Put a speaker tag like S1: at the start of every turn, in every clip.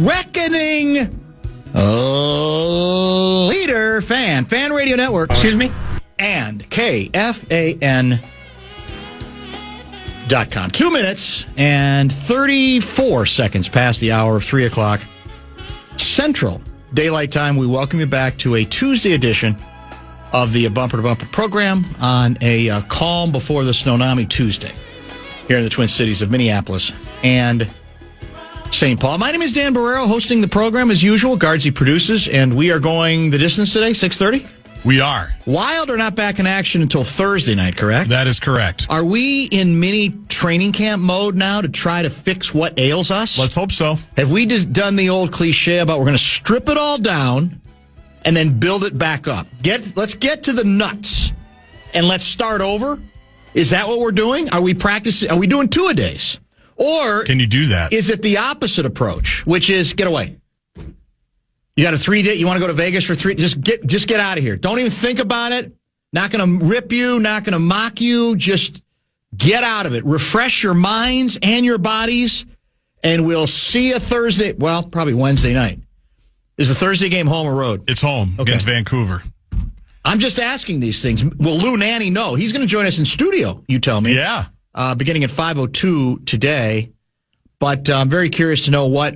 S1: reckoning leader, Fan Radio Network.
S2: Excuse me?
S1: And KFAN.com. 2 minutes and 34 seconds past the hour of 3 o'clock Central Daylight Time. We welcome you back to a Tuesday edition of the Bumper to Bumper program on a calm before the Snownami Tuesday here in the Twin Cities of Minneapolis and St. Paul. My name is Dan Barreiro, hosting the program as usual. Guardsy produces, and we are going the distance today, 6:30?
S3: We are.
S1: Wild are not back in action until Thursday night, correct?
S3: That is correct.
S1: Are we in mini training camp mode now to try to fix what ails us?
S3: Let's hope so.
S1: Have we just done the old cliche about we're going to strip it all down and then build it back up? Let's get to the nuts and let's start over? Is that what we're doing? Are we practicing? Are we doing two-a-days? Or
S3: can you do that?
S1: Is it the opposite approach, which is get away? You got a 3-day. You want to go to Vegas for 3? Just get out of here. Don't even think about it. Not going to rip you. Not going to mock you. Just get out of it. Refresh your minds and your bodies, and we'll see you Thursday. Well, probably Wednesday night. Is the Thursday game home or road?
S3: It's home against Vancouver.
S1: I'm just asking these things. Will Lou Nanny know? He's going to join us in studio, you tell me.
S3: Yeah.
S1: Beginning at 5:02 today. But I'm very curious to know what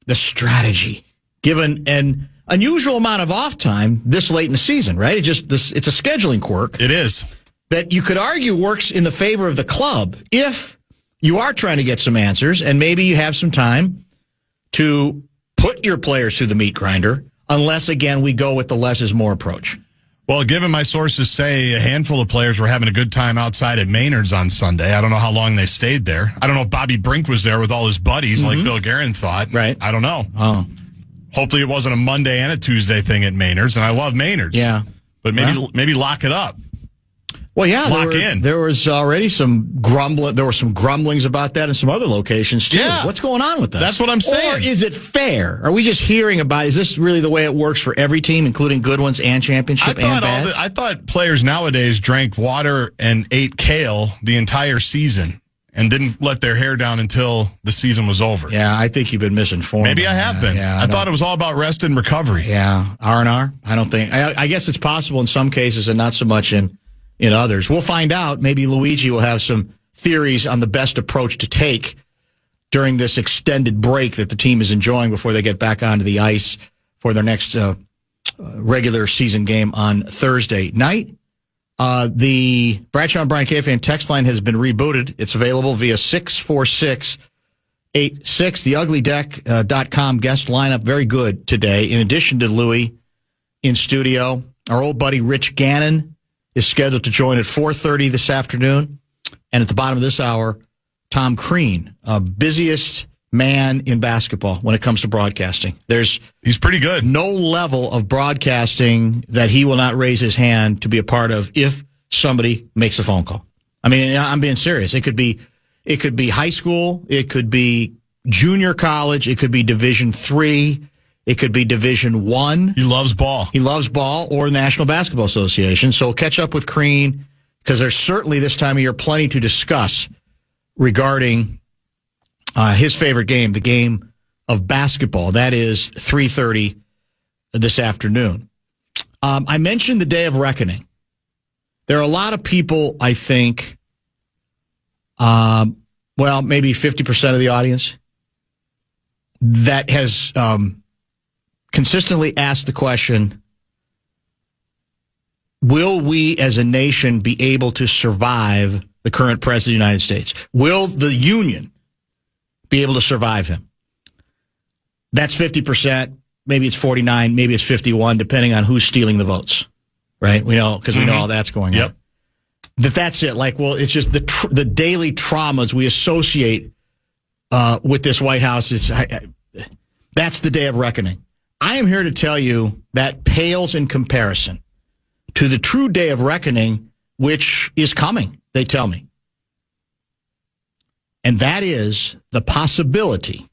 S1: the strategy, given an unusual amount of off time this late in the season, right? It's a scheduling quirk.
S3: It is.
S1: That you could argue works in the favor of the club if you are trying to get some answers and maybe you have some time to put your players through the meat grinder, unless, again, we go with the less is more approach.
S3: Well, given my sources say a handful of players were having a good time outside at Maynard's on Sunday. I don't know how long they stayed there. I don't know if Bobby Brink was there with all his buddies like Bill Guerin thought.
S1: Right.
S3: I don't know.
S1: Oh.
S3: Hopefully it wasn't a Monday and a Tuesday thing at Maynard's, and I love Maynard's.
S1: Yeah.
S3: But maybe lock it up.
S1: Well, yeah,
S3: Lock in.
S1: There was already some grumbling. There were some grumblings about that in some other locations too.
S3: Yeah.
S1: What's going on with that?
S3: That's what I'm saying.
S1: Or is it fair? Are we just hearing about? Is this really the way it works for every team, including good ones and championship and bad?
S3: I thought players nowadays drank water and ate kale the entire season and didn't let their hair down until the season was over.
S1: Yeah, I think you've been misinformed.
S3: Maybe I have been.
S1: Yeah,
S3: I thought it was all about rest and recovery.
S1: Yeah, R&R. I don't think. I guess it's possible in some cases and not so much in others. We'll find out. Maybe Luigi will have some theories on the best approach to take during this extended break that the team is enjoying before they get back onto the ice for their next regular season game on Thursday night. The Bradshaw and Brian KFAN text line has been rebooted. It's available via 64686. The uglydeck.com guest lineup, very good today. In addition to Louie in studio, our old buddy Rich Gannon is scheduled to join at 4:30 this afternoon. And at the bottom of this hour, Tom Crean, busiest man in basketball when it comes to broadcasting.
S3: He's pretty good.
S1: No level of broadcasting that he will not raise his hand to be a part of if somebody makes a phone call. I mean, I'm being serious. It could be high school, it could be junior college, it could be Division III. It could be Division I.
S3: He loves ball.
S1: Or National Basketball Association. So we'll catch up with Crean because there's certainly this time of year plenty to discuss regarding his favorite game, the game of basketball. That is 3:30 this afternoon. I mentioned the Day of Reckoning. There are a lot of people, I think, maybe 50% of the audience that has consistently asked the question, will we as a nation be able to survive the current president of the United States? Will the Union be able to survive him? That's 50%. Maybe it's 49. Maybe it's 51, depending on who's stealing the votes, right? We know, because we know all that's going on. That's it. It's just the daily traumas we associate with this White House. That's the Day of Reckoning. I am here to tell you that pales in comparison to the true Day of Reckoning, which is coming, they tell me. And that is the possibility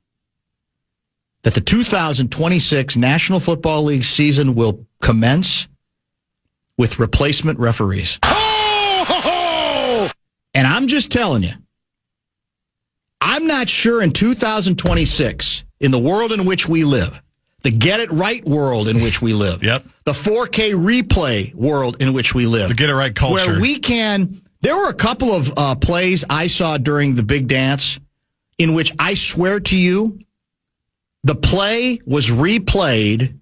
S1: that the 2026 National Football League season will commence with replacement referees. Ho, ho, ho! And I'm just telling you, I'm not sure in 2026 in the world in which we live, the get it right world in which we live,
S3: Yep.
S1: the 4K replay world in which we live,
S3: The get it right culture.
S1: where we can. There were a couple of plays I saw during the big dance in which I swear to you, the play was replayed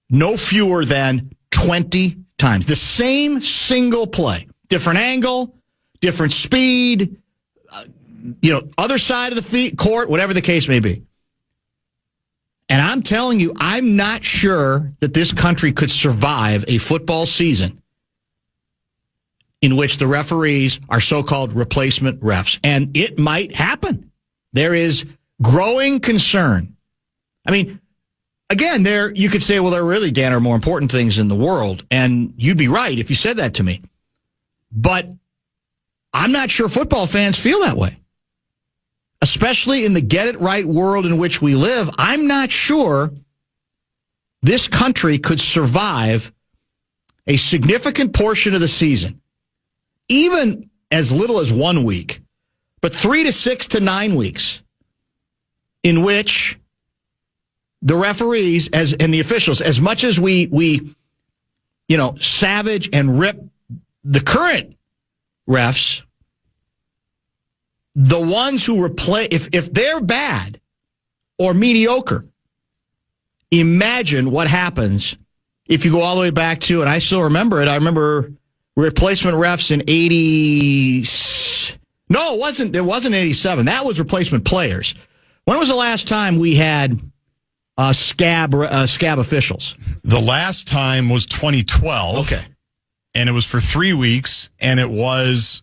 S1: no fewer than 20 times. The same single play, different angle, different speed, other side of the court, whatever the case may be. And I'm telling you, I'm not sure that this country could survive a football season in which the referees are so-called replacement refs. And it might happen. There is growing concern. I mean, again, you could say, well, there really, Dan, are more important things in the world. And you'd be right if you said that to me. But I'm not sure football fans feel that way. Especially in the get-it-right world in which we live, I'm not sure this country could survive a significant portion of the season, even as little as 1 week, but 3 to 6 to 9 weeks, in which the referees and the officials, as much as we savage and rip the current refs, the ones who replace, if they're bad or mediocre, imagine what happens if you go all the way back to, and I still remember it, I remember replacement refs in 80, no, it wasn't 87. That was replacement players. When was the last time we had scab officials?
S3: The last time was 2012.
S1: Okay.
S3: And it was for 3 weeks, and it was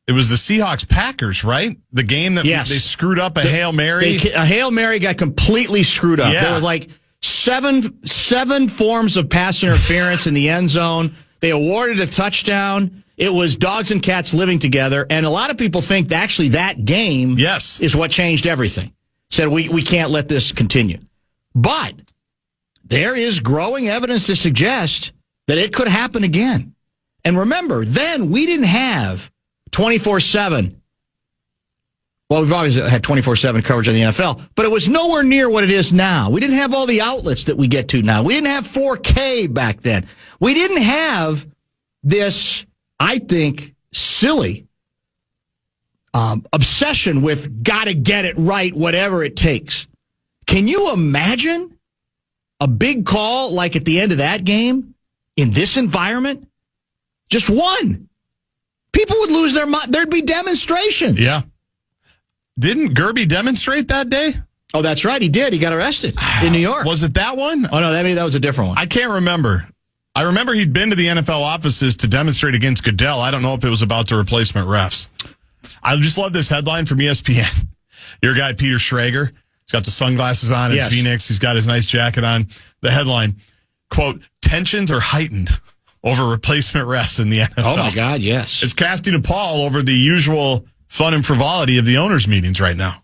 S3: the Seahawks-Packers, right? The game that they screwed up, Hail Mary.
S1: A Hail Mary got completely screwed up.
S3: Yeah.
S1: There were like seven forms of pass interference in the end zone. They awarded a touchdown. It was dogs and cats living together. And a lot of people think that actually that game is what changed everything. Said we can't let this continue. But there is growing evidence to suggest that it could happen again. And remember, then we didn't have 24/7. Well, we've always had 24/7 coverage of the NFL, but it was nowhere near what it is now. We didn't have all the outlets that we get to now. We didn't have 4K back then. We didn't have this, I think, silly obsession with gotta get it right, whatever it takes. Can you imagine a big call like at the end of that game in this environment? Just one. People would lose their mind. There'd be demonstrations.
S3: Yeah. Didn't Gerby demonstrate that day?
S1: Oh, that's right. He did. He got arrested in New York.
S3: Was it that one?
S1: Oh, no, that was a different one.
S3: I can't remember. I remember he'd been to the NFL offices to demonstrate against Goodell. I don't know if it was about the replacement refs. I just love this headline from ESPN. Your guy, Peter Schrager, he's got the sunglasses on in Phoenix. He's got his nice jacket on. The headline, quote, tensions are heightened over replacement refs in the NFL.
S1: Oh, my God, yes.
S3: It's casting a pall over the usual fun and frivolity of the owners' meetings right now.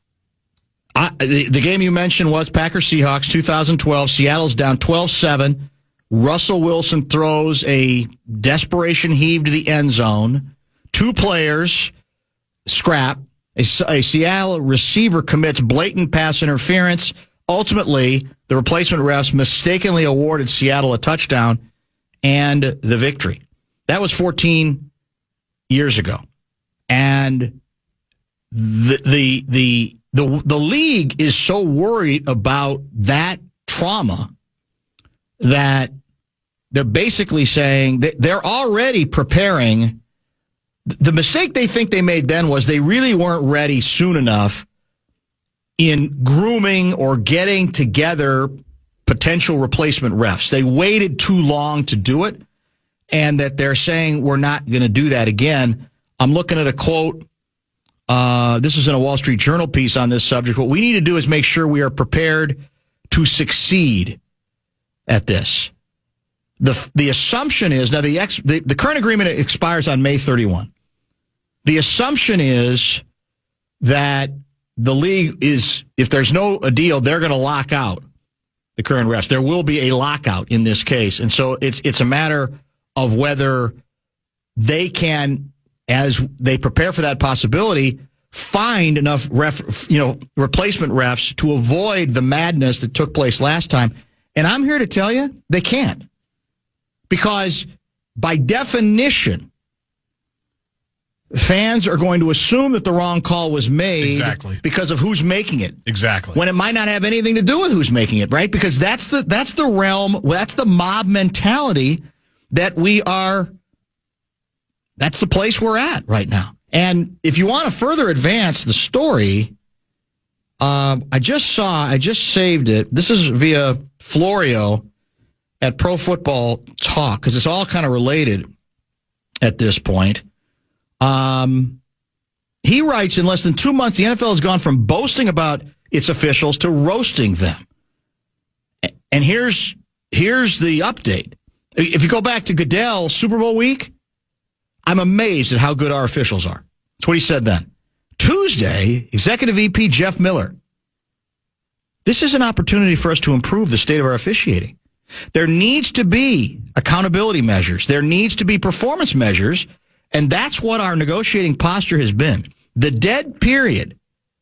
S1: The game you mentioned was Packers-Seahawks, 2012. Seattle's down 12-7. Russell Wilson throws a desperation heave to the end zone. Two players scrap. A Seattle receiver commits blatant pass interference. Ultimately, the replacement refs mistakenly awarded Seattle a touchdown and the victory. That was 14 years ago. And the league is so worried about that trauma that they're basically saying that they're already preparing. The mistake they think they made then was they really weren't ready soon enough in grooming or getting together potential replacement refs. They waited too long to do it, and that they're saying we're not going to do that again. I'm looking at a quote. This is in a Wall Street Journal piece on this subject. What we need to do is make sure we are prepared to succeed at this. The assumption is, now the current agreement expires on May 31. The assumption is that the league is, if there's no a deal, they're going to lock out the current refs. There will be a lockout in this case. And so it's a matter of whether they can, as they prepare for that possibility, find enough replacement refs to avoid the madness that took place last time. And I'm here to tell you, they can't. Because by definition, fans are going to assume that the wrong call was made because of who's making it.
S3: Exactly.
S1: When it might not have anything to do with who's making it, right? Because that's the realm, that's the mob mentality that that's the place we're at right now. And if you want to further advance the story, I just saved it. This is via Florio at Pro Football Talk, because it's all kind of related at this point. He writes, in less than 2 months, the NFL has gone from boasting about its officials to roasting them. And here's the update. If you go back to Goodell Super Bowl week, I'm amazed at how good our officials are. That's what he said then. Tuesday, Executive VP Jeff Miller. This is an opportunity for us to improve the state of our officiating. There needs to be accountability measures. There needs to be performance measures. And that's what our negotiating posture has been. The dead period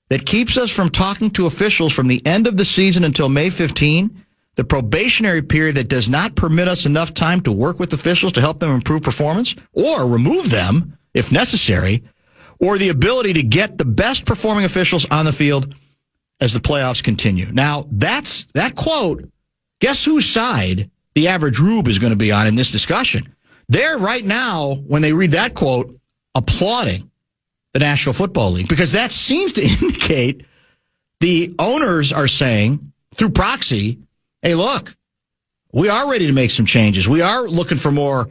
S1: that keeps us from talking to officials from the end of the season until May 15, the probationary period that does not permit us enough time to work with officials to help them improve performance or remove them if necessary, or the ability to get the best performing officials on the field as the playoffs continue. Now, that quote, guess whose side the average rube is going to be on in this discussion? They're right now, when they read that quote, applauding the National Football League, because that seems to indicate the owners are saying through proxy, hey, look, we are ready to make some changes. We are looking for more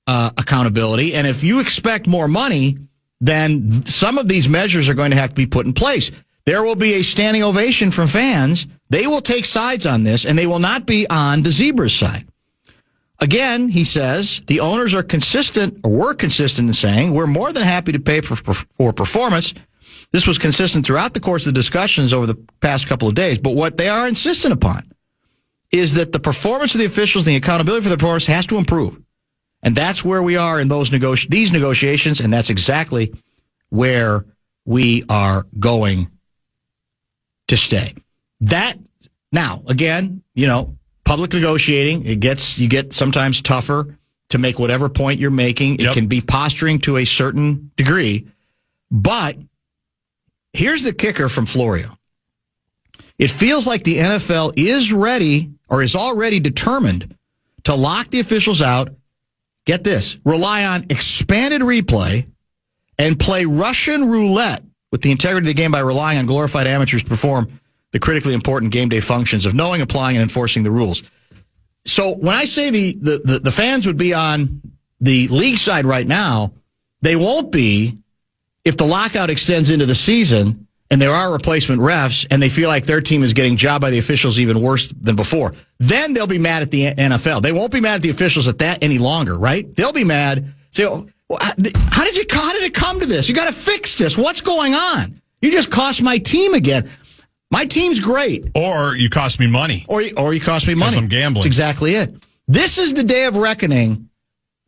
S1: accountability. And if you expect more money, then some of these measures are going to have to be put in place. There will be a standing ovation from fans. They will take sides on this, and they will not be on the Zebras' side. Again, he says, the owners are consistent, or were consistent in saying, we're more than happy to pay for performance. This was consistent throughout the course of the discussions over the past couple of days. But what they are insistent upon is that the performance of the officials and the accountability for the performance has to improve. And that's where we are in these negotiations, and that's exactly where we are going to stay. That, now, again, public negotiating, you get sometimes tougher to make whatever point you're making. It can be posturing to a certain degree. But here's the kicker from Florio. It feels like the NFL is ready, or is already determined, to lock the officials out. Get this, rely on expanded replay and play Russian roulette with the integrity of the game by relying on glorified amateurs to perform the critically important game day functions of knowing, applying, and enforcing the rules. So when I say the fans would be on the league side right now, they won't be if the lockout extends into the season and there are replacement refs and they feel like their team is getting jobbed by the officials even worse than before. Then they'll be mad at the NFL. They won't be mad at the officials at that any longer, right? They'll be mad. Say, how did it come to this? You got to fix this. What's going on? You just cost my team again. My team's great.
S3: Or you cost me money.
S1: Or you cost me money.
S3: Because I'm gambling.
S1: That's exactly it. This is the day of reckoning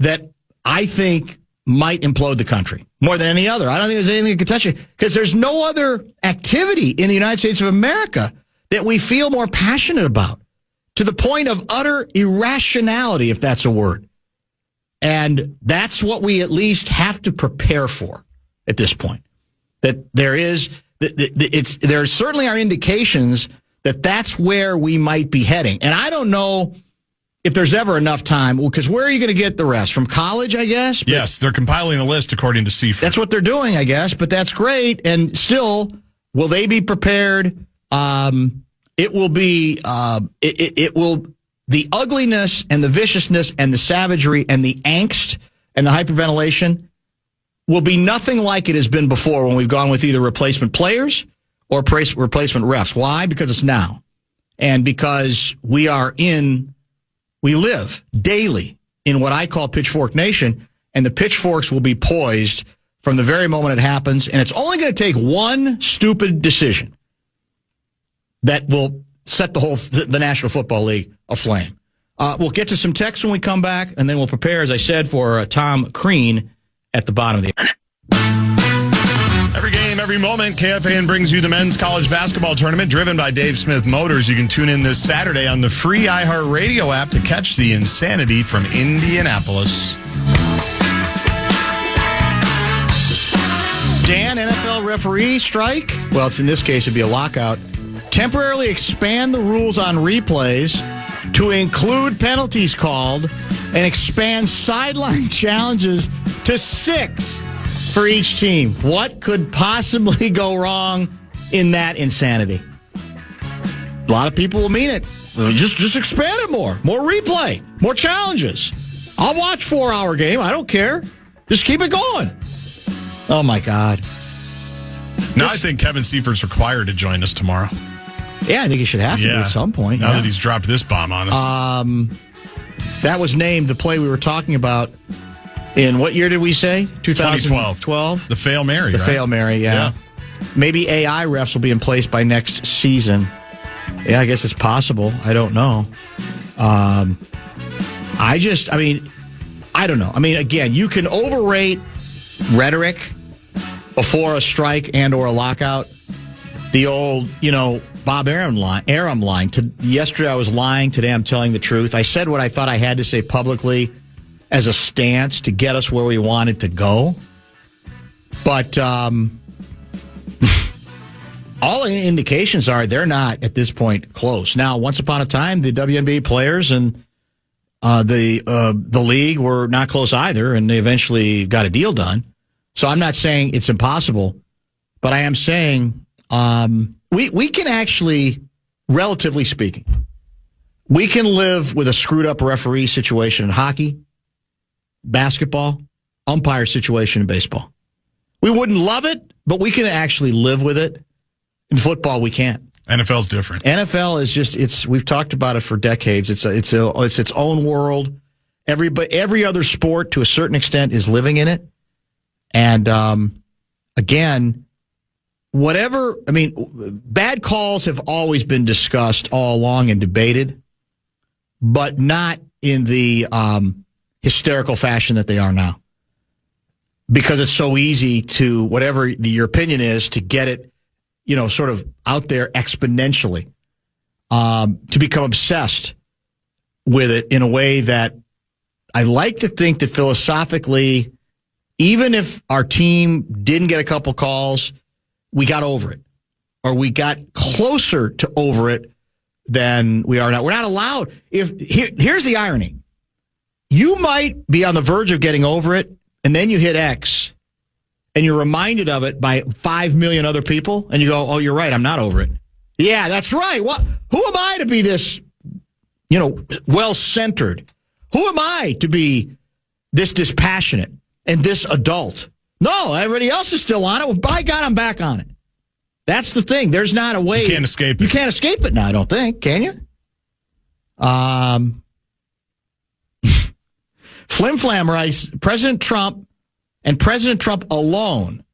S1: that I think might implode the country more than any other. I don't think there's anything that could touch it, because there's no other activity in the United States of America that we feel more passionate about, to the point of utter irrationality, if that's a word. And that's what we at least have to prepare for at this point. That there certainly are indications that that's where we might be heading. And I don't know if there's ever enough time, because where are you going to get the rest? From college, I guess?
S3: Yes, they're compiling a list according to Seifert.
S1: That's what they're doing, I guess, but that's great. And still, will they be prepared? It will be, the ugliness and the viciousness and the savagery and the angst and the hyperventilation will be nothing like it has been before when we've gone with either replacement players or replacement refs. Why? Because it's now. And because we live daily in what I call Pitchfork Nation, and the pitchforks will be poised from the very moment it happens. And it's only going to take one stupid decision that will set the National Football League aflame. We'll get to some texts when we come back, and then we'll prepare, as I said, for Tom Crean at the bottom of the...
S3: Every game, game every moment. KFAN brings you the men's college basketball tournament driven by Dave Smith Motors. You can tune in this Saturday on the free iHeartRadio app to catch the insanity from Indianapolis.
S1: Dan, NFL referee strike? Well, in this case, it'd be a lockout. Temporarily expand the rules on replays to include penalties called and expand sideline challenges to 6 for each team. What could possibly go wrong in that insanity? A lot of people will mean it. Just expand it more replay, more challenges. I'll watch 4-hour game. I don't care. Just keep it going. Oh, my God.
S3: Now I think Kevin Seifert's required to join us tomorrow.
S1: Yeah, I think he should have to be at some point.
S3: Now that he's dropped this bomb on us.
S1: That was named the play we were talking about in what year did we say?
S3: 2012. The Fail Mary,
S1: The Fail Mary, yeah. Maybe AI refs will be in place by next season. Yeah, I guess it's possible. I don't know. I don't know. I mean, again, you can overrate rhetoric before a strike and or a lockout. The old, Bob Arum line. Yesterday I was lying. Today I'm telling the truth. I said what I thought I had to say publicly as a stance to get us where we wanted to go. But all indications are they're not at this point close. Now, once upon a time, the WNBA players and the league were not close either, and they eventually got a deal done. So I'm not saying it's impossible, but I am saying we can actually, relatively speaking, we can live with a screwed up referee situation in hockey, basketball, umpire situation in baseball. We wouldn't love it, but we can actually live with it. In football, we can't.
S3: NFL's different.
S1: NFL is just, we've talked about it for decades. It's its own world. Every other sport, to a certain extent, is living in it. And again, bad calls have always been discussed all along and debated, but not in the hysterical fashion that they are now. Because it's so easy to, whatever your opinion is, to get it, sort of out there exponentially, to become obsessed with it in a way that I like to think that philosophically, even if our team didn't get a couple calls, we got over it, or we got closer to over it than we are now. We're not allowed. Here's the irony. You might be on the verge of getting over it, and then you hit X, and you're reminded of it by 5 million other people, and you go, oh, you're right, I'm not over it. Yeah, that's right. Who am I to be this, well-centered? Who am I to be this dispassionate and this adult? No, everybody else is still on it. Well, by God, I'm back on it. That's the thing. There's not a way.
S3: You can't escape it.
S1: You can't escape it now, I don't think. Can you? Flim Flam writes, President Trump and President Trump alone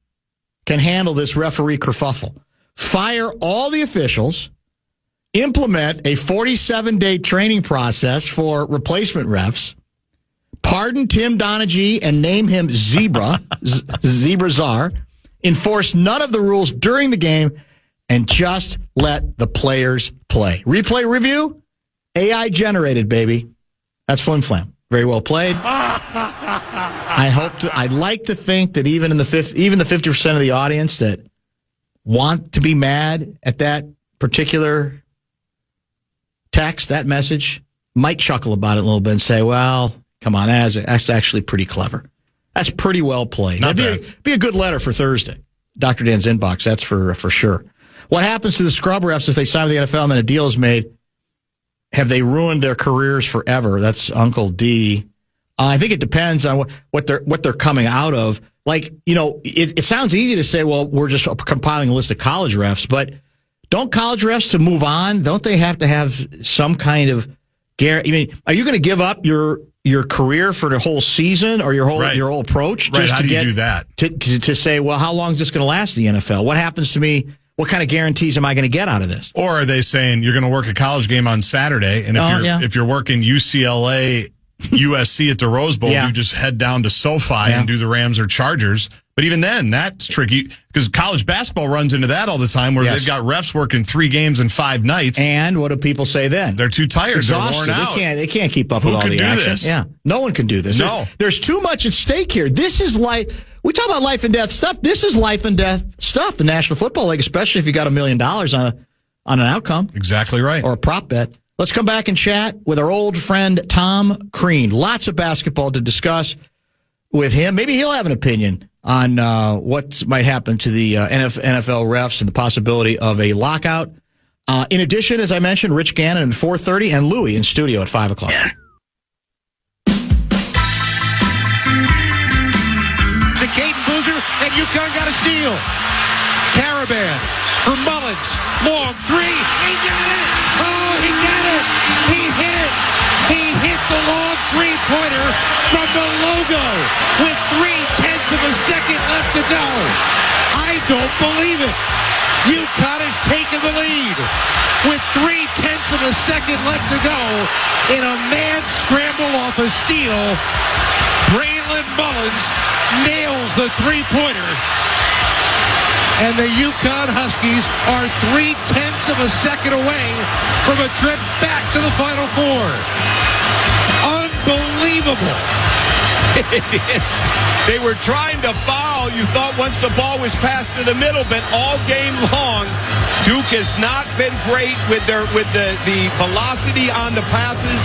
S1: can handle this referee kerfuffle. Fire all the officials, implement a 47-day training process for replacement refs, pardon Tim Donaghy and name him Zebra, Zebra Czar, enforce none of the rules during the game, and just let the players play. Replay review, AI generated, baby. That's Flim Flam. Very well played. I'd like to think that even the 50% of the audience that want to be mad at that particular text, that message, might chuckle about it a little bit and say, well, come on, that's actually pretty clever. That's pretty well played. That'd be a good letter for Thursday. Dr. Dan's inbox, that's for sure. What happens to the scrub refs if they sign with the NFL and then a deal is made? Have they ruined their careers forever? That's Uncle D. I think it depends on what they're coming out of. Like, it sounds easy to say, well, we're just compiling a list of college refs, but don't college refs, to move on, don't they have to have some kind of guarantee? I mean, are you going to give up your career for the whole season or your whole approach?
S3: Right. How do you do that?
S1: To say, well, how long is this going to last in the NFL? What happens to me? What kind of guarantees am I going to get out of this?
S3: Or are they saying you're going to work a college game on Saturday, and if you're working UCLA, USC at the Rose Bowl, you just head down to SoFi and do the Rams or Chargers, But even then, that's tricky because college basketball runs into that all the time where they've got refs working 3 games in 5 nights.
S1: And what do people say then?
S3: They're too tired.
S1: Exhausted.
S3: They're worn out.
S1: They can't keep up with all the action.
S3: This?
S1: Yeah. No one can do this.
S3: No.
S1: There's too much at stake here. This is we talk about life and death stuff. This is life and death stuff. The National Football League, especially if you got $1 million on an outcome.
S3: Exactly right.
S1: Or a prop bet. Let's come back and chat with our old friend Tom Crean. Lots of basketball to discuss with him. Maybe he'll have an opinion on what might happen to the NFL refs and the possibility of a lockout. In addition, as I mentioned, Rich Gannon at 4:30 and Louie in studio at 5 o'clock.
S2: To Caden Boozer, and UConn got a steal. Caravan for Mullins. Long 3. He got it. Oh, he got it. He hit it. He hit the long three-pointer from the logo with 3/10 of a second left to go. I don't believe it. UConn has taken the lead with 3/10 of a second left to go in a mad scramble off a steal. Braylon Mullins nails the three-pointer. And the UConn Huskies are 3/10 of a second away from a trip back to the Final Four. Unbelievable.
S4: It is. They were trying to foul. You thought once the ball was passed to the middle, but all game long, Duke has not been great with the velocity on the passes.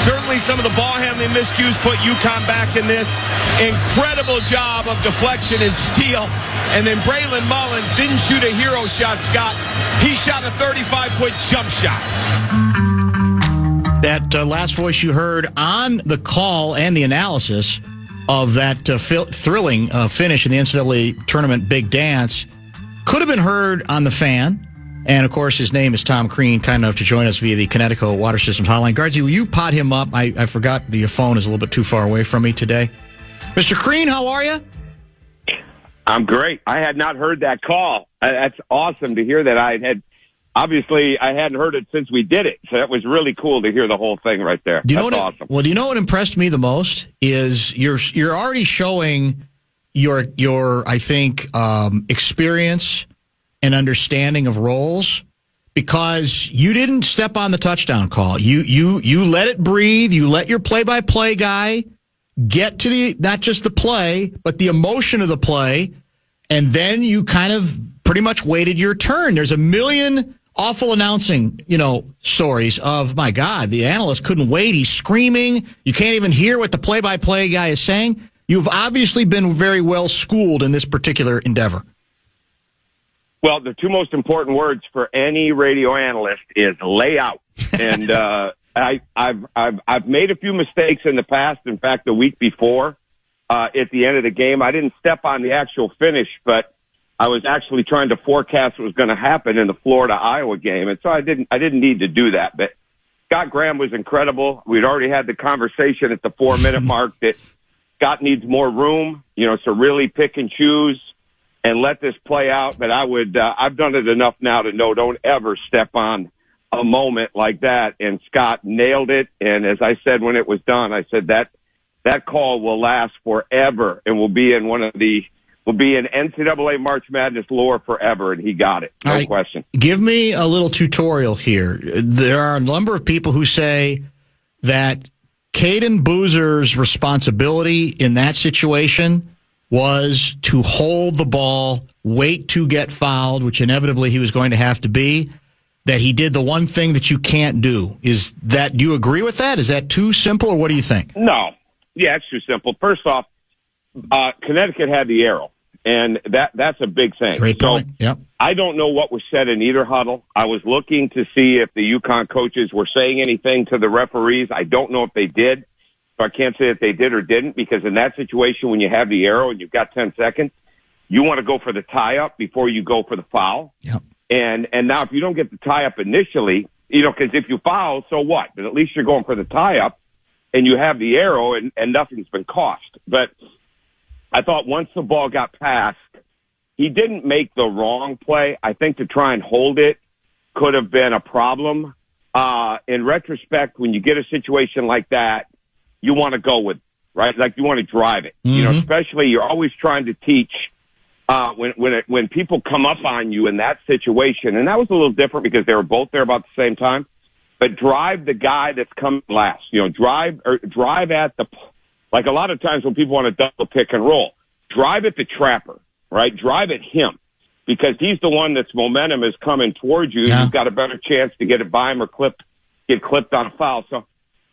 S4: Certainly some of the ball handling miscues put UConn back in this. Incredible job of deflection and steal. And then Braylon Mullins didn't shoot a hero shot, Scott. He shot a 35-foot jump shot.
S1: That last voice you heard on the call and the analysis of that thrilling finish in the NCAA tournament big dance could have been heard on the Fan. And, of course, his name is Tom Crean, kind enough to join us via the Connecticut Water Systems hotline. Guardsy, will you pot him up? I forgot the phone is a little bit too far away from me today. Mr. Crean, how are you?
S5: I'm great. I had not heard that call. That's awesome to hear that. Obviously, I hadn't heard it since we did it, so that was really cool to hear the whole thing right there. That's awesome.
S1: Well, do you know what impressed me the most is you're already showing your I think experience and understanding of roles because you didn't step on the touchdown call. You let it breathe. You let your play-by-play guy get to not just the play, but the emotion of the play, and then you kind of pretty much waited your turn. There's a million awful announcing, stories of, my God, the analyst couldn't wait. He's screaming. You can't even hear what the play-by-play guy is saying. You've obviously been very well schooled in this particular endeavor.
S5: Well, the 2 most important words for any radio analyst is lay out. And I've made a few mistakes in the past. In fact, the week before, at the end of the game, I didn't step on the actual finish, but I was actually trying to forecast what was going to happen in the Florida-Iowa game, and so I didn't need to do that. But Scott Graham was incredible. We'd already had the conversation at the 4-minute mark that Scott needs more room, to really pick and choose and let this play out. But I've done it enough now to know don't ever step on a moment like that. And Scott nailed it. And as I said when it was done, I said that call will last forever and will be in NCAA March Madness lore forever, and he got it. No question.
S1: Give me a little tutorial here. There are a number of people who say that Caden Boozer's responsibility in that situation was to hold the ball, wait to get fouled, which inevitably he was going to have to be, that he did the one thing that you can't do. Do you agree with that? Is that too simple, or what do you think?
S5: No. Yeah, it's too simple. First off, Connecticut had the arrow, and that's a big thing.
S1: Great point. Yep.
S5: I don't know what was said in either huddle. I was looking to see if the UConn coaches were saying anything to the referees. I don't know if they did, so I can't say if they did or didn't, because in that situation, when you have the arrow and you've got 10 seconds, you want to go for the tie-up before you go for the foul.
S1: Yep.
S5: And now if you don't get the tie-up initially, because if you foul, so what? But at least you're going for the tie-up, and you have the arrow, and nothing's been cost. But I thought once the ball got passed, he didn't make the wrong play. I think to try and hold it could have been a problem. In retrospect, when you get a situation like that, you want to go with right? Like you want to drive it. You know, especially you're always trying to teach when people come up on you in that situation. And that was a little different because they were both there about the same time. But drive the guy that's coming last. You know, drive at like a lot of times when people want to double pick and roll, drive at the trapper, right? Drive at him because he's the one that's momentum is coming towards you.
S1: Yeah.
S5: You've got a better chance to get it by him or get clipped on a foul. So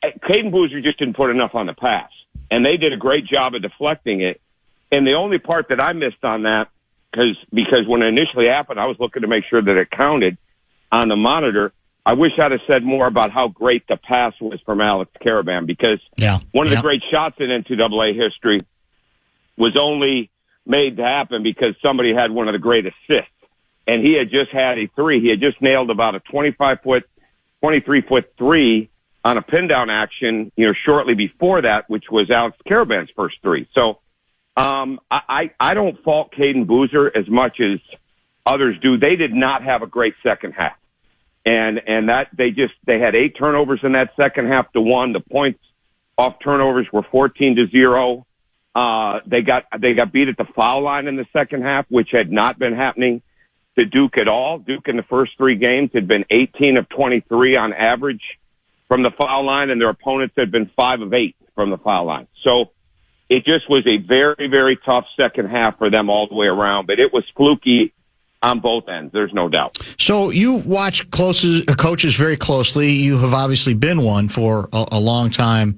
S5: Caden Boozer just didn't put enough on the pass, and they did a great job of deflecting it. And the only part that I missed on that, because when it initially happened, I was looking to make sure that it counted on the monitor. I wish I'd have said more about how great the pass was from Alex Karaban, because one of the great shots in NCAA history was only made to happen because somebody had one of the great assists. And he had just had a three. He had just nailed about a 23-foot three on a pin down action, you know, shortly before that, which was Alex Karaban's first three. So I don't fault Caden Boozer as much as others do. They did not have a great second half. And that they had 8 turnovers in that second half to 1. The points off turnovers were 14-0. They got beat at the foul line in the second half, which had not been happening to Duke at all. Duke in the first 3 games had been 18 of 23 on average from the foul line, and their opponents had been 5 of 8 from the foul line. So it just was a very, very tough second half for them all the way around, but it was fluky on both ends. There's no doubt.
S1: So you watch coaches very closely. You have obviously been one for a long time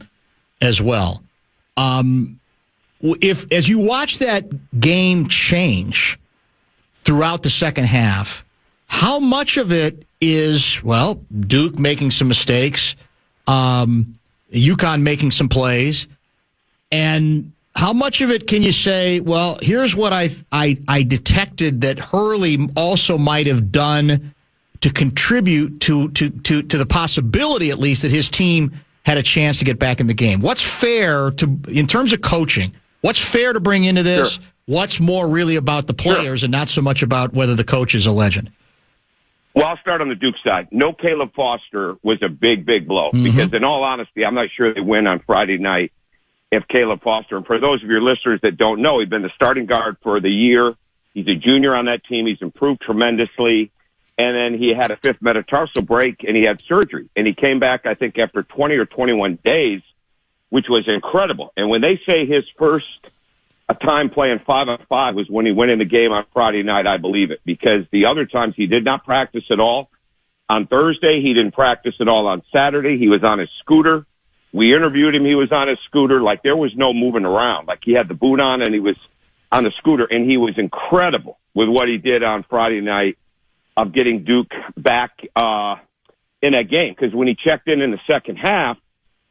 S1: as well. If as you watch that game change throughout the second half, how much of it is, well, Duke making some mistakes, UConn making some plays, and how much of it can you say, well, here's what I detected that Hurley also might have done to contribute to the possibility, at least, that his team had a chance to get back in the game? What's fair in terms of coaching? What's fair to bring into this? Sure. What's more really about the players and not so much about whether the coach is a legend?
S5: Well, I'll start on the Duke side. No Caleb Foster was a big, big blow because, in all honesty, I'm not sure they win on Friday night if Caleb Foster, and for those of your listeners that don't know, he's been the starting guard for the year. He's a junior on that team. He's improved tremendously. And then he had a 5th metatarsal break, and he had surgery. And he came back, I think, after 20 or 21 days, which was incredible. And when they say his first time playing 5-on-5 was when he went in the game on Friday night, I believe it, because the other times he did not practice at all. On Thursday, he didn't practice at all. On Saturday, he was on his scooter. We interviewed him. He was on his scooter. Like, there was no moving around. Like, he had the boot on and he was on the scooter, and he was incredible with what he did on Friday night of getting Duke back in that game. Because when he checked in the second half,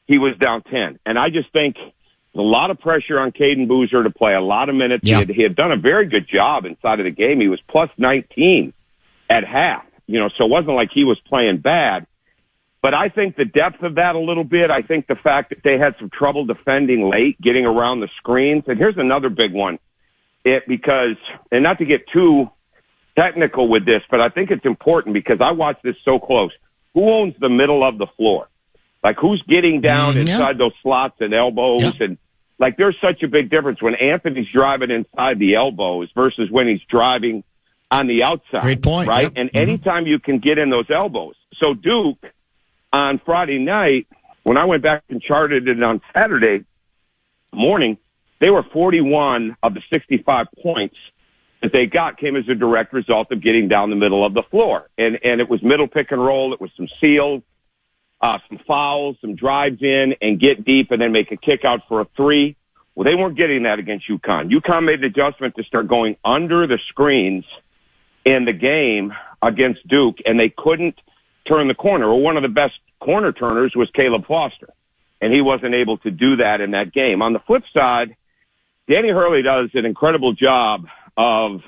S5: he was down 10. And I just think there's a lot of pressure on Caden Boozer to play a lot of minutes. Yeah. He had done a very good job inside of the game. He was plus 19 at half, you know, so it wasn't like he was playing bad. But I think the depth of that a little bit, I think the fact that they had some trouble defending late, getting around the screens. And here's another big one. Because, and not to get too technical with this, but I think it's important because I watch this so close. Who owns the middle of the floor? Like, who's getting down inside those slots and elbows? Yeah. And, like, there's such a big difference when Anthony's driving inside the elbows versus when he's driving on the outside.
S1: Great point.
S5: Right?
S1: Yep.
S5: And anytime you can get in those elbows. So Duke, on Friday night, when I went back and charted it on Saturday morning, they were 41 of the 65 points that they got came as a direct result of getting down the middle of the floor. And it was middle pick and roll. It was some seals, some fouls, some drives in and get deep and then make a kick out for a 3. Well, they weren't getting that against UConn. UConn made the adjustment to start going under the screens in the game against Duke, and they couldn't turn the corner. Well, one of the best corner turners was Caleb Foster, and he wasn't able to do that in that game. On the flip side, Danny Hurley does an incredible job of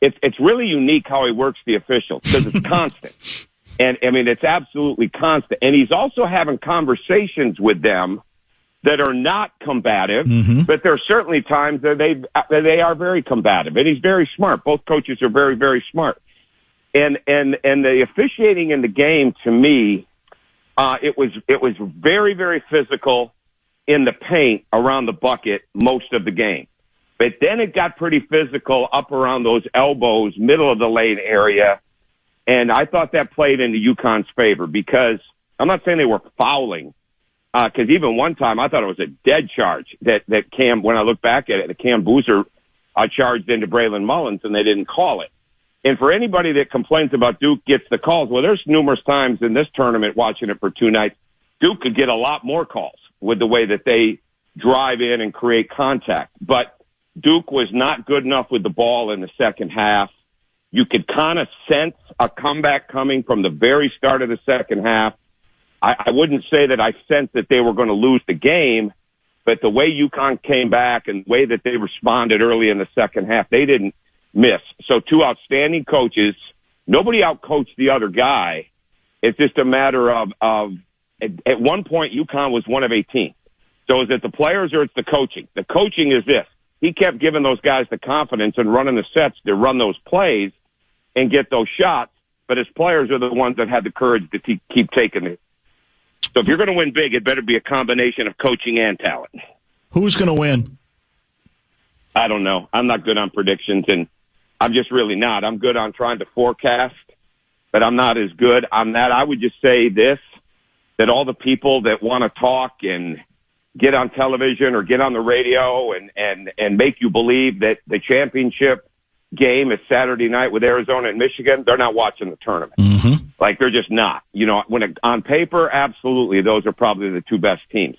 S5: it's really unique how he works the officials because it's constant. And, I mean, it's absolutely constant. And he's also having conversations with them that are not combative, but there are certainly times that they are very combative. And he's very smart. Both coaches are very, very smart. And the officiating in the game, to me, it was very, very physical. in the paint around the bucket most of the game. But then it got pretty physical up around those elbows, middle of the lane area. And I thought that played into UConn's favor because I'm not saying they were fouling. Because even one time I thought it was a dead charge that Cam, when I look back at it, that Cam Boozer charged into Braylon Mullins and they didn't call it. And for anybody that complains about Duke gets the calls, well, there's numerous times in this tournament watching it for 2 nights, Duke could get a lot more calls with the way that they drive in and create contact. But Duke was not good enough with the ball in the second half. You could kind of sense a comeback coming from the very start of the second half. I wouldn't say that I sensed that they were going to lose the game, but the way UConn came back and the way that they responded early in the second half, they didn't miss. So 2 outstanding coaches. Nobody outcoached the other guy. It's just a matter of at one point, UConn was 1 of 18. So is it the players or it's the coaching? The coaching is this. He kept giving those guys the confidence and running the sets to run those plays and get those shots. But his players are the ones that had the courage to keep taking it. So if you're going to win big, it better be a combination of coaching and talent.
S1: Who's going to win?
S5: I don't know. I'm not good on predictions, and I'm just really not. I'm good on trying to forecast, but I'm not as good on that. I would just say this, that all the people that want to talk and get on television or get on the radio and make you believe that the championship game is Saturday night with Arizona and Michigan, they're not watching the tournament.
S1: Mm-hmm.
S5: Like, they're just not. You know, on paper, absolutely, those are probably the 2 best teams.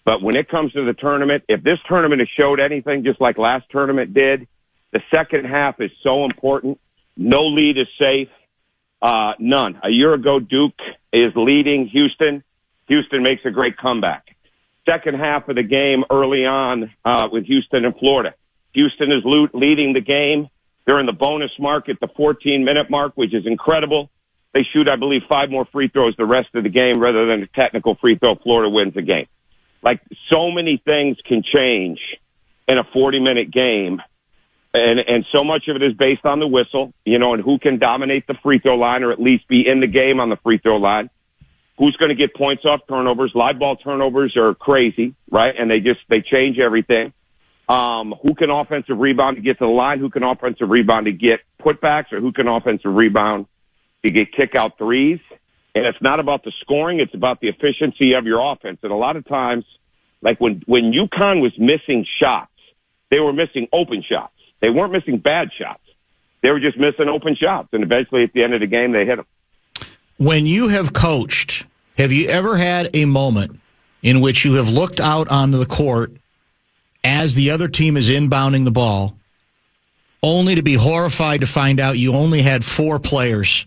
S5: But when it comes to the tournament, if this tournament has showed anything, just like last tournament did, the second half is so important. No lead is safe. None. A year ago, Duke is leading Houston. Houston makes a great comeback. Second half of the game early on with Houston and Florida. Houston is leading the game. They're in the bonus mark at the 14-minute mark, which is incredible. They shoot, I believe, 5 more free throws the rest of the game rather than a technical free throw. Florida wins the game. Like, so many things can change in a 40-minute game, and so much of it is based on the whistle, you know, and who can dominate the free throw line or at least be in the game on the free throw line. Who's going to get points off turnovers? Live ball turnovers are crazy, right? And they change everything. Who can offensive rebound to get to the line? Who can offensive rebound to get putbacks? Or who can offensive rebound to get kick-out threes? And it's not about the scoring. It's about the efficiency of your offense. And a lot of times, like when UConn was missing shots, they were missing open shots. They weren't missing bad shots. They were just missing open shots. And eventually, at the end of the game, they hit them.
S1: When you have coached, have you ever had a moment in which you have looked out onto the court as the other team is inbounding the ball, only to be horrified to find out you only had 4 players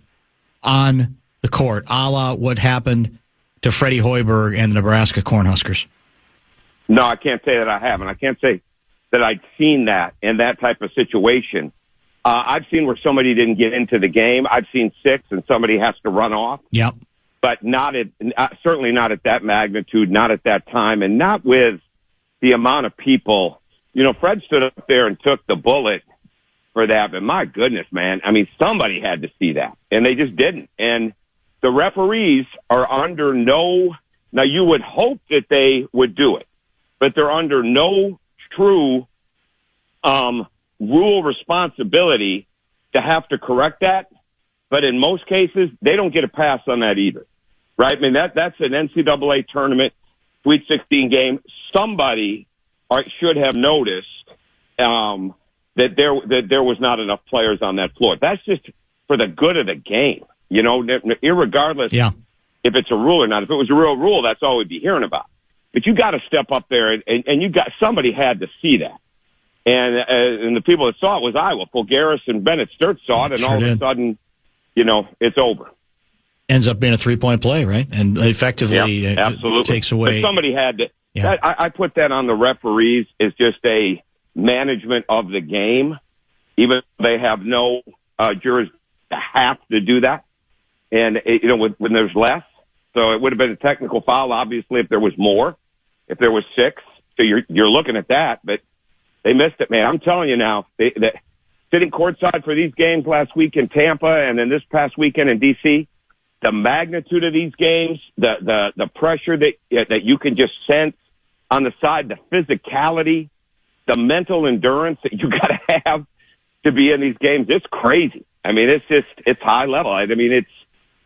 S1: on the court, a la what happened to Freddie Hoiberg and the Nebraska Cornhuskers?
S5: No, I can't say that I haven't. I can't say that I'd seen that in that type of situation. I've seen where somebody didn't get into the game. I've seen 6 and somebody has to run off.
S1: Yep.
S5: But certainly not at that magnitude, not at that time, and not with the amount of people. You know, Fred stood up there and took the bullet for that, but my goodness, man, I mean, somebody had to see that, and they just didn't. And the referees are under no, now you would hope that they would do it, but they're under no true rule responsibility to have to correct that. But in most cases, they don't get a pass on that either, right? I mean, that's an NCAA tournament, Sweet 16 game. Somebody should have noticed that there was not enough players on that floor. That's just for the good of the game, you know, irregardless if it's a rule or not. If it was a real rule, that's all we'd be hearing about. But you got to step up there, and somebody had to see that. And the people that saw it was Iowa. Fulgaris and Bennett Sturt saw it, and all of a sudden, you know, it's over.
S1: Ends up being a 3-point play, right? And effectively
S5: absolutely
S1: takes away.
S5: But somebody had to.
S1: Yeah.
S5: I put that on the referees as just a management of the game, even though they have no jurors have to do that. And, you know, when there's less. So it would have been a technical foul, obviously, if there was more, if there was 6. So you're looking at that, but they missed it, man. I'm telling you now, that sitting courtside for these games last week in Tampa and then this past weekend in D.C., the magnitude of these games, the pressure that you can just sense on the side, the physicality, the mental endurance that you got to have to be in these games. It's crazy. I mean, it's high level. I mean, it's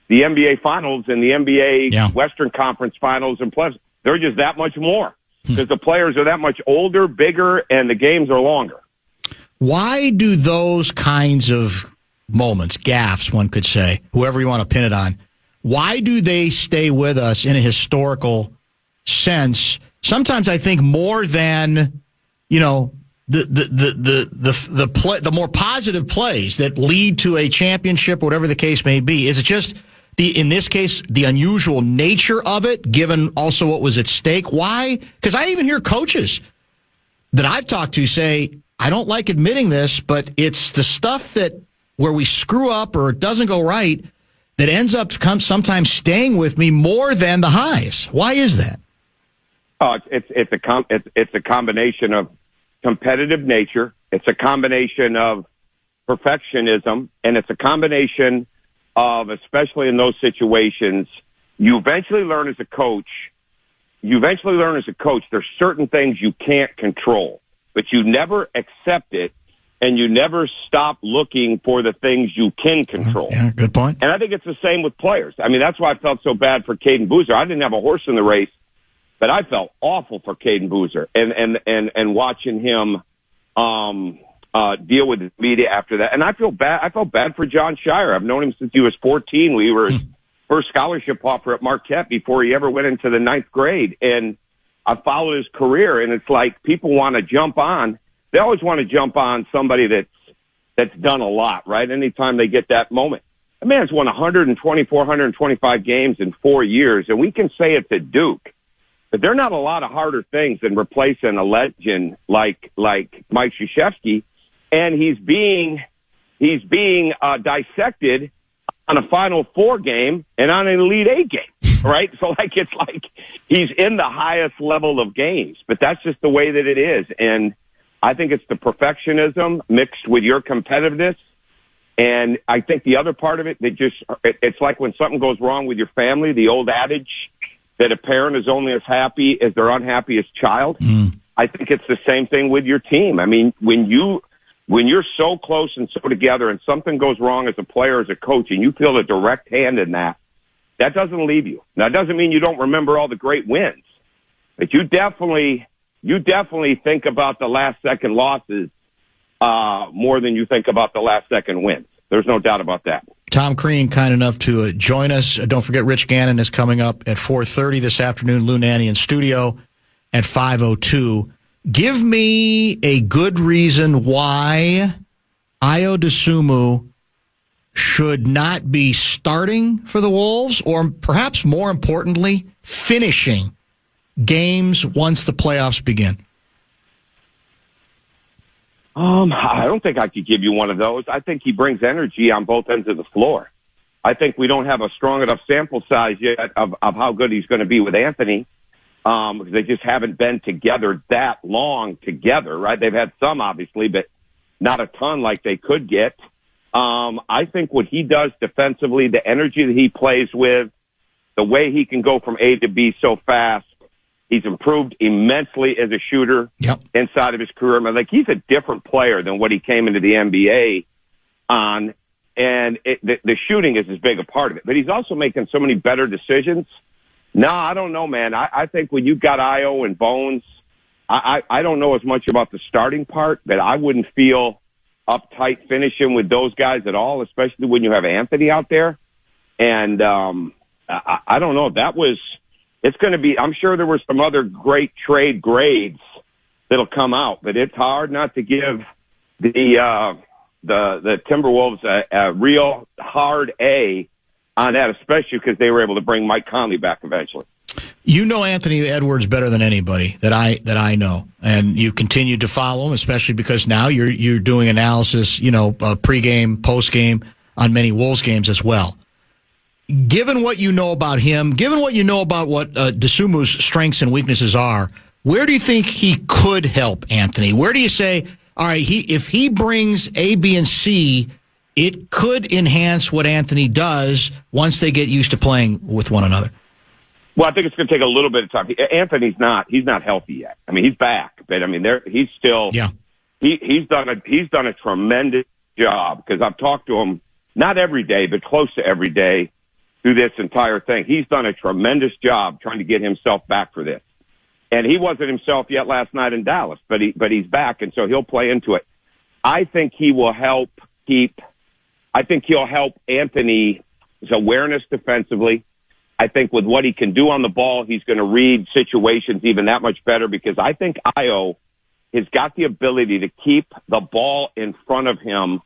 S5: the NBA Finals and the NBA Western Conference Finals, and plus they're just that much more because the players are that much older, bigger, and the games are longer.
S1: Why do those kinds of moments, gaffes, one could say, whoever you want to pin it on, why do they stay with us in a historical sense? Sometimes I think more than, the more positive plays that lead to a championship, whatever the case may be. Is it just in this case, the unusual nature of it, given also what was at stake? Why? Because I even hear coaches that I've talked to say, I don't like admitting this, but it's the stuff where we screw up or it doesn't go right that ends up sometimes staying with me more than the highs. Why is that?
S5: It's a combination of competitive nature. It's a combination of perfectionism, and it's a combination of, especially in those situations, you eventually learn as a coach, there's certain things you can't control, but you never accept it, and you never stop looking for the things you can control.
S1: Yeah, good point.
S5: And I think it's the same with players. I mean, that's why I felt so bad for Caden Boozer. I didn't have a horse in the race, but I felt awful for Caden Boozer and watching him deal with the media after that. And I felt bad for John Shire. I've known him since he was 14. We were his first scholarship offer at Marquette before he ever went into the 9th grade. And I followed his career, and it's like people want to jump on. They always want to jump on somebody that's done a lot, right? Anytime they get that moment. The man's won 124, 125 games in 4 years, and we can say it's at Duke. But there are not a lot of harder things than replacing a legend like Mike Krzyzewski, and he's being dissected on a Final Four game and on an Elite Eight game, right? So it's like he's in the highest level of games, but that's just the way that it is. And I think it's the perfectionism mixed with your competitiveness. And I think the other part of it, it's like when something goes wrong with your family, the old adage that a parent is only as happy as their unhappiest child. I think it's the same thing with your team. I mean, when you're so close and so together and something goes wrong as a player, as a coach, and you feel a direct hand in that doesn't leave you. Now, it doesn't mean you don't remember all the great wins, but you definitely think about the last second losses more than you think about the last second wins. There's no doubt about that.
S1: Tom Crean, kind enough to join us. Don't forget, Rich Gannon is coming up at 4:30 this afternoon. Lou Nanny in studio at 5:02. Give me a good reason why Ayo Dosunmu should not be starting for the Wolves, or perhaps more importantly, finishing games once the playoffs begin.
S5: I don't think I could give you one of those. I think he brings energy on both ends of the floor. I think we don't have a strong enough sample size yet of how good he's going to be with Anthony, because they just haven't been together that long together, right? They've had some, obviously, but not a ton like they could get. I think what he does defensively, the energy that he plays with, the way he can go from A to B so fast, he's improved immensely as a shooter inside of his career. I mean, like, he's a different player than what he came into the NBA on, and the shooting is as big a part of it. But he's also making so many better decisions. No, I don't know, man. I think when you've got Ayo and Bones, I don't know as much about the starting part, but I wouldn't feel uptight finishing with those guys at all, especially when you have Anthony out there. And I don't know. It's going to be, I'm sure there were some other great trade grades that'll come out, but it's hard not to give the Timberwolves a real hard A on that, especially because they were able to bring Mike Conley back eventually.
S1: You know Anthony Edwards better than anybody that I know, and you continue to follow him, especially because now you're doing analysis, pregame, postgame on many Wolves games as well. Given what you know about him, given what you know about what Dosunmu's strengths and weaknesses are, where do you think he could help Anthony? Where do you say, all right, if he brings A, B, and C, it could enhance what Anthony does once they get used to playing with one another?
S5: Well, I think it's going to take a little bit of time. Anthony's he's not healthy yet. I mean, he's back, but I mean, he's still, he's done a tremendous job, because I've talked to him not every day, but close to every day through this entire thing. He's done a tremendous job trying to get himself back for this. And he wasn't himself yet last night in Dallas, but he's back, and so he'll play into it. I think he will help he'll help Anthony's awareness defensively. I think with what he can do on the ball, he's going to read situations even that much better, because I think Io has got the ability to keep the ball in front of him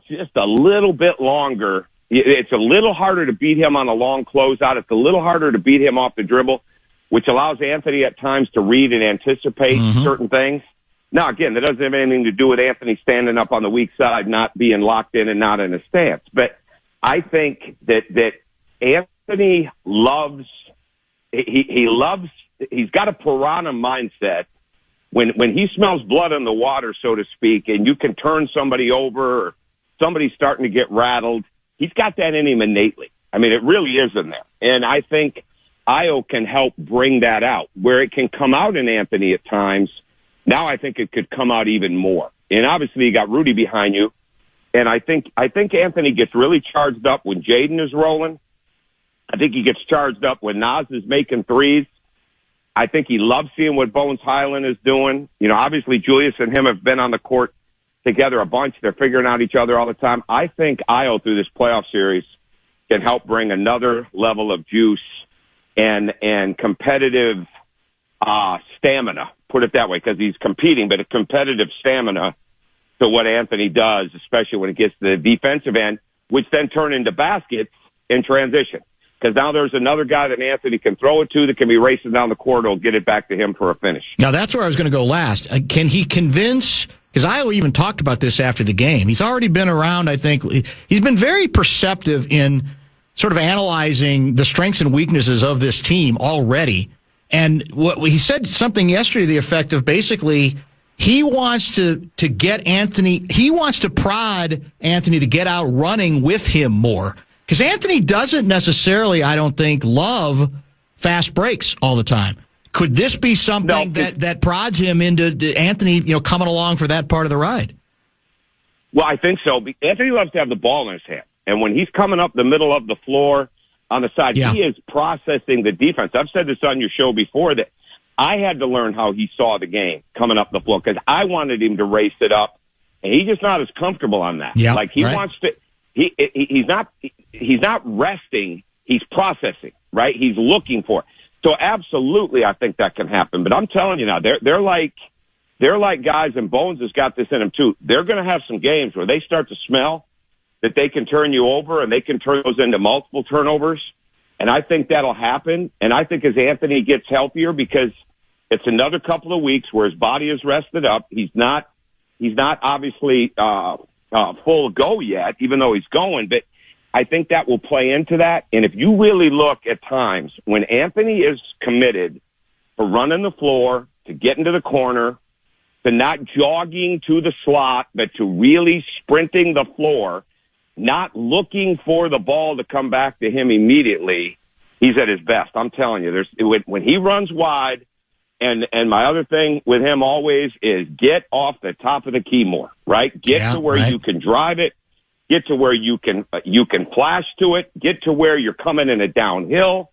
S5: just a little bit longer. It's a little harder to beat him on a long closeout. It's a little harder to beat him off the dribble, which allows Anthony at times to read and anticipate certain things. Now, again, that doesn't have anything to do with Anthony standing up on the weak side, not being locked in and not in a stance. But I think that Anthony loves, he's got a piranha mindset. When he smells blood in the water, so to speak, and you can turn somebody over or somebody's starting to get rattled, he's got that in him innately. I mean, it really is in there. And I think Io can help bring that out. Where it can come out in Anthony at times, now I think it could come out even more. And obviously you got Rudy behind you. And I think Anthony gets really charged up when Jaden is rolling. I think he gets charged up when Naz is making threes. I think he loves seeing what Bones Highland is doing. You know, obviously Julius and him have been on the court together a bunch. They're figuring out each other all the time. I think Io through this playoff series can help bring another level of juice and competitive stamina, put it that way, because he's competing, but a competitive stamina to what Anthony does, especially when it gets to the defensive end, which then turn into baskets in transition. Because now there's another guy that Anthony can throw it to that can be racing down the court. Will get it back to him for a finish.
S1: Now, that's where I was going to go last. Can he convince, because Io even talked about this after the game. He's already been around, I think. He's been very perceptive in sort of analyzing the strengths and weaknesses of this team already. And what he said something yesterday to the effect of basically he wants to get Anthony, he wants to prod Anthony to get out running with him more. Because Anthony doesn't necessarily, I don't think, love fast breaks all the time. Could this be something that prods him into Anthony, coming along for that part of the ride?
S5: Well, I think so. Anthony loves to have the ball in his hand. And when he's coming up the middle of the floor on the side, he is processing the defense. I've said this on your show before that I had to learn how he saw the game coming up the floor, because I wanted him to race it up, and he's just not as comfortable on that.
S1: Yeah,
S5: like he wants to. He's not resting. He's processing, right? He's looking for it. So absolutely, I think that can happen. But I'm telling you now, they're like guys, and Bones has got this in him too. They're going to have some games where they start to smell that they can turn you over, and they can turn those into multiple turnovers. And I think that'll happen. And I think as Anthony gets healthier, because it's another couple of weeks where his body is rested up. He's not obviously full go yet, even though he's going, but I think that will play into that. And if you really look at times when Anthony is committed to running the floor, to getting to the corner, to not jogging to the slot, but to really sprinting the floor, not looking for the ball to come back to him immediately, he's at his best. I'm telling you, when he runs wide, and my other thing with him always is get off the top of the key more, right? Get to where you can drive it, get to where you can flash to it, get to where you're coming in a downhill,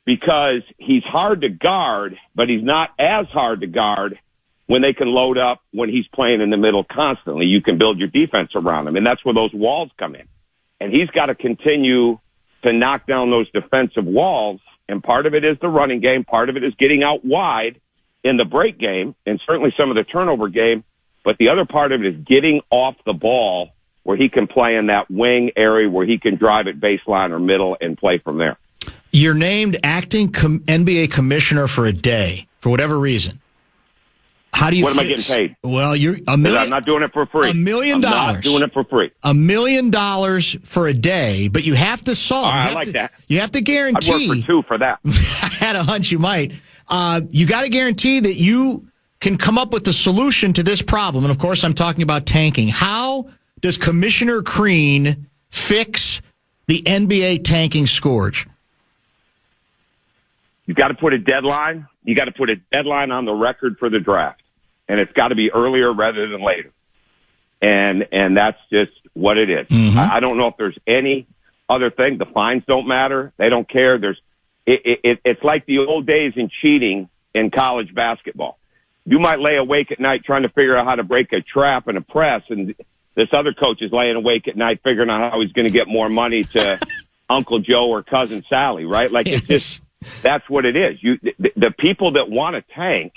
S5: because he's hard to guard, but he's not as hard to guard when they can load up when he's playing in the middle constantly. You can build your defense around him, and that's where those walls come in. And he's got to continue to knock down those defensive walls. And part of it is the running game. Part of it is getting out wide in the break game, and certainly some of the turnover game. But the other part of it is getting off the ball where he can play in that wing area where he can drive it baseline or middle and play from there.
S1: You're named acting NBA commissioner for a day, for whatever reason. How do you?
S5: What am I getting paid?
S1: Well, you're $1 million.
S5: I'm not doing it for free.
S1: $1 million.
S5: I'm not doing it for free.
S1: $1 million for a day, but you have to solve.
S5: I like that.
S1: You have to guarantee.
S5: I'd work for two for that.
S1: I had a hunch you might. You got to guarantee that you can come up with the solution to this problem. And of course, I'm talking about tanking. How does Commissioner Crean fix the NBA tanking scourge?
S5: You've got to put a deadline. You got to put a deadline on the record for the draft, and it's got to be earlier rather than later. And that's just what it is.
S1: Mm-hmm.
S5: I don't know if there's any other thing. The fines don't matter. They don't care. It's like the old days in cheating in college basketball. You might lay awake at night trying to figure out how to break a trap and a press, and this other coach is laying awake at night figuring out how he's going to get more money to Uncle Joe or Cousin Sally, right? Like, it's just, that's what it is. The people that want to tank,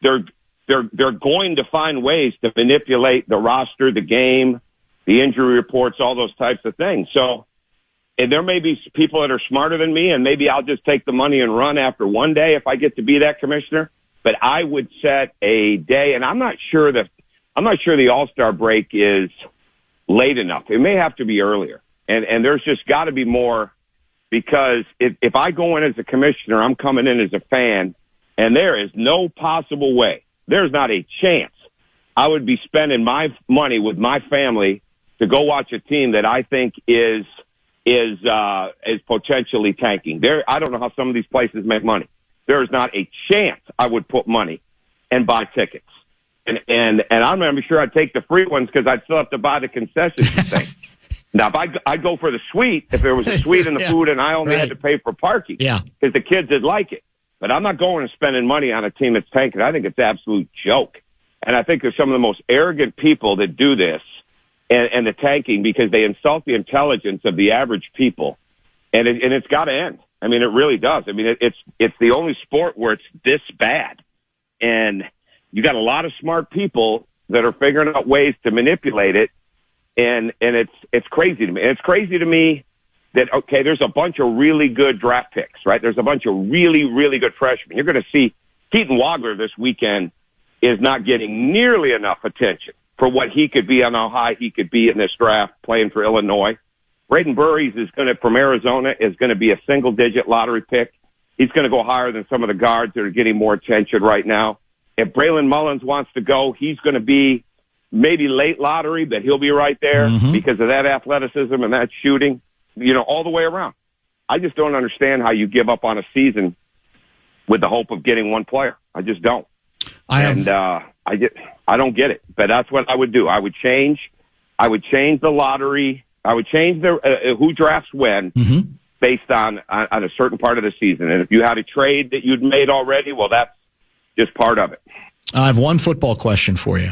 S5: they're going to find ways to manipulate the roster, the game, the injury reports, all those types of things. So, and there may be people that are smarter than me, and maybe I'll just take the money and run after one day if I get to be that commissioner. But I would set a day, and I'm not sure the All-Star break is late enough. It may have to be earlier. And there's just got to be more, because if I go in as a commissioner, I'm coming in as a fan, and there is no possible way, there's not a chance I would be spending my money with my family to go watch a team that I think is potentially tanking. I don't know how some of these places make money. There is not a chance I would put money and buy tickets. And I'm going to be sure I'd take the free ones because I'd still have to buy the concessions thing. Now, if I'd go for the suite, if there was a suite in the food and I only had to pay for parking, because the kids would like it. But I'm not going and spending money on a team that's tanking. I think it's an absolute joke. And I think there's some of the most arrogant people that do this and the tanking, because they insult the intelligence of the average people. And it's got to end. I mean, it really does. I mean, it's the only sport where it's this bad. And you got a lot of smart people that are figuring out ways to manipulate it. And it's crazy to me. And it's crazy to me that, okay, there's a bunch of really good draft picks, right? There's a bunch of really, really good freshmen. You're going to see Keaton Wagler this weekend is not getting nearly enough attention for what he could be and how high he could be in this draft playing for Illinois. Braden Burries from Arizona is going to be a single-digit lottery pick. He's going to go higher than some of the guards that are getting more attention right now. If Braylon Mullins wants to go, he's going to be maybe late lottery, but he'll be right there because of that athleticism and that shooting, all the way around. I just don't understand how you give up on a season with the hope of getting one player. I just don't. I don't get it, but that's what I would do. I would change the lottery. I would change the who drafts when based on a certain part of the season. And if you had a trade that you'd made already, well, that's just part of it.
S1: I have one football question for you,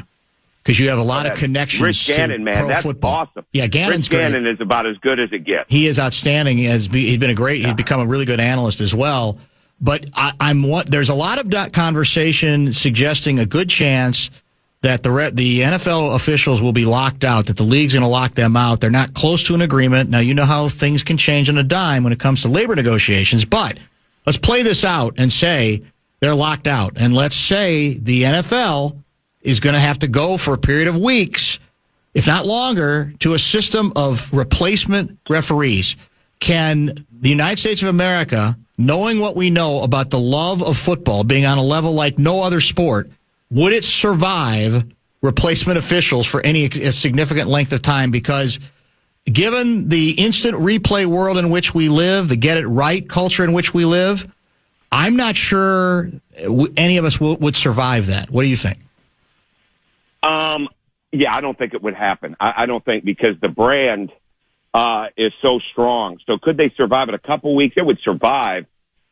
S1: because you have a lot of connections.
S5: Rich Gannon, man, that's
S1: football.
S5: Awesome.
S1: Yeah, Gannon's great.
S5: Rich Gannon is about as good as it gets.
S1: He is outstanding. He's become a really good analyst as well. But there's a lot of conversation suggesting a good chance that the NFL officials will be locked out, that the league's going to lock them out. They're not close to an agreement. Now, you know how things can change on a dime when it comes to labor negotiations, but let's play this out and say they're locked out. And let's say the NFL is going to have to go for a period of weeks, if not longer, to a system of replacement referees. Can the United States of America, knowing what we know about the love of football being on a level like no other sport, would it survive replacement officials for a significant length of time? Because given the instant replay world in which we live, the get it right culture in which we live, I'm not sure any of us would survive that. What do you think?
S5: Yeah, I don't think it would happen. I don't think, because the brand is so strong. So could they survive it a couple weeks? It would survive,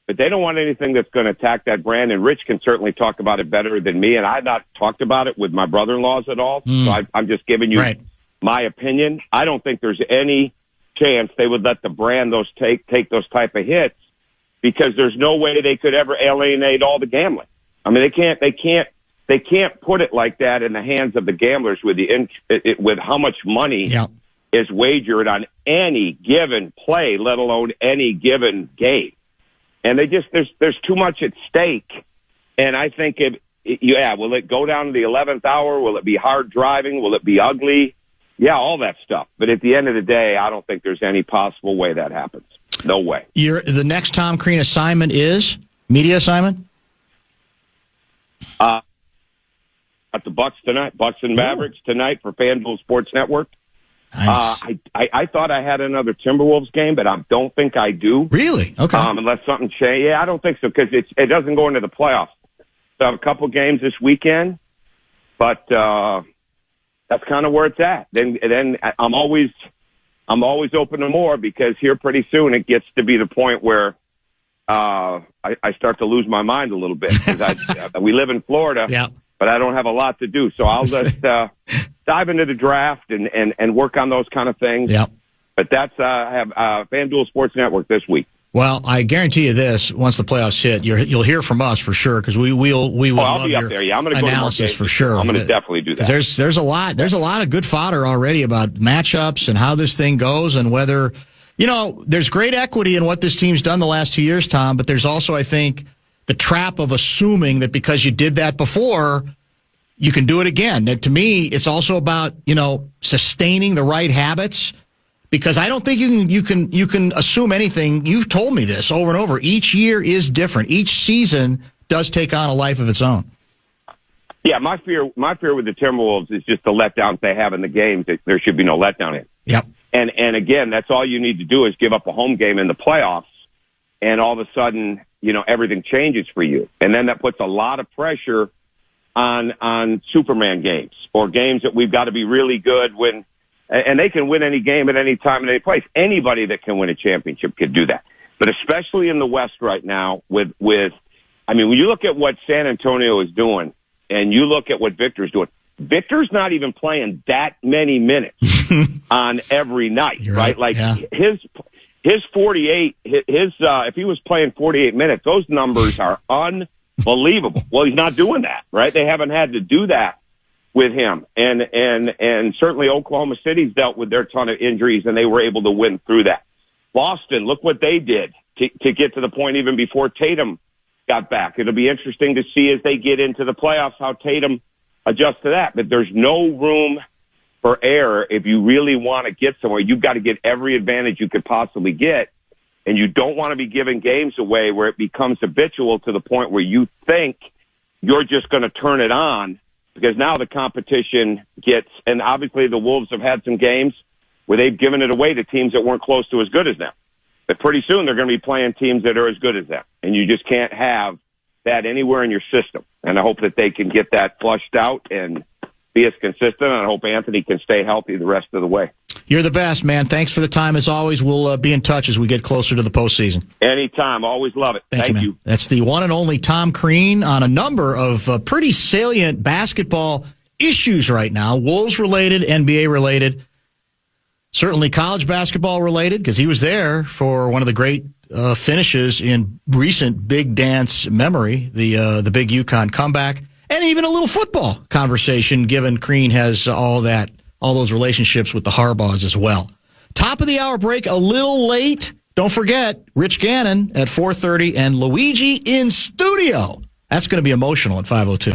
S5: but they don't want anything that's going to attack that brand. And Rich can certainly talk about it better than me. And I've not talked about it with my brother-in-laws at all. So I'm just giving you my opinion. I don't think there's any chance they would let the brand take those type of hits, because there's no way they could ever alienate all the gambling. I mean, they can't put it like that in the hands of the gamblers with how much money is wagered on any given play, let alone any given game. And there's too much at stake. And I think will it go down to the 11th hour? Will it be hard driving? Will it be ugly? Yeah, all that stuff. But at the end of the day, I don't think there's any possible way that happens. No way.
S1: The next Tom Crean assignment is media assignment?
S5: At the Bucks tonight, Bucks and Mavericks tonight for FanDuel Sports Network.
S1: Nice.
S5: I thought I had another Timberwolves game, but I don't think I do.
S1: Really? Okay.
S5: Unless something changes. Yeah, I don't think so because it doesn't go into the playoffs. So I have a couple games this weekend, but that's kind of where it's at. Then I'm always open to more because here pretty soon it gets to be the point where I start to lose my mind a little bit because we live in Florida,
S1: yeah.
S5: but I don't have a lot to do. So I'll just dive into the draft and work on those kind of things.
S1: Yep.
S5: But that's I have FanDuel Sports Network this week.
S1: Well, I guarantee you this: once the playoffs hit, you'll hear from us for sure because we will
S5: I'll
S1: love
S5: be up
S1: your
S5: there. Yeah, I'm going to go
S1: analysis
S5: to
S1: for sure.
S5: I'm going to definitely do that.
S1: There's a lot of good fodder already about matchups and how this thing goes and whether there's great equity in what this team's done the last 2 years, Tom. But there's also, I think, the trap of assuming that because you did that before, you can do it again. That to me, it's also about sustaining the right habits. Because I don't think you can assume anything. You've told me this over and over. Each year is different. Each season does take on a life of its own.
S5: Yeah, my fear with the Timberwolves is just the letdowns they have in the games. There should be no letdown in.
S1: Yep.
S5: And again, that's all you need to do is give up a home game in the playoffs, and all of a sudden, everything changes for you. And then that puts a lot of pressure on Superman games or games that we've got to be really good when. And they can win any game at any time and any place. Anybody that can win a championship could do that. But especially in the West right now when you look at what San Antonio is doing and you look at what Victor's doing, Victor's not even playing that many minutes on every night, right? Like
S1: yeah.
S5: his 48, if he was playing 48 minutes, those numbers are unbelievable. Well, he's not doing that, right? They haven't had to do that with him. And certainly Oklahoma City's dealt with their ton of injuries, and they were able to win through that. Boston, look what they did to get to the point even before Tatum got back. It'll be interesting to see as they get into the playoffs how Tatum adjusts to that. But there's no room for error. If you really want to get somewhere, you've got to get every advantage you could possibly get. And you don't want to be giving games away where it becomes habitual to the point where you think you're just going to turn it on. Because now the competition and obviously the Wolves have had some games where they've given it away to teams that weren't close to as good as them. But pretty soon they're going to be playing teams that are as good as them. And you just can't have that anywhere in your system. And I hope that they can get that flushed out and be as consistent. And I hope Anthony can stay healthy the rest of the way.
S1: You're the best, man. Thanks for the time as always. We'll be in touch as we get closer to the postseason.
S5: Anytime. Always love it. Thank you.
S1: That's the one and only Tom Crean on a number of pretty salient basketball issues right now. Wolves related, NBA related, certainly college basketball related because he was there for one of the great finishes in recent Big Dance memory, the big UConn comeback, and even a little football conversation given Crean has all those relationships with the Harbaughs as well. Top of the hour break, a little late. Don't forget, Rich Gannon at 4:30 and Luigi in studio. That's going to be emotional at 5:02.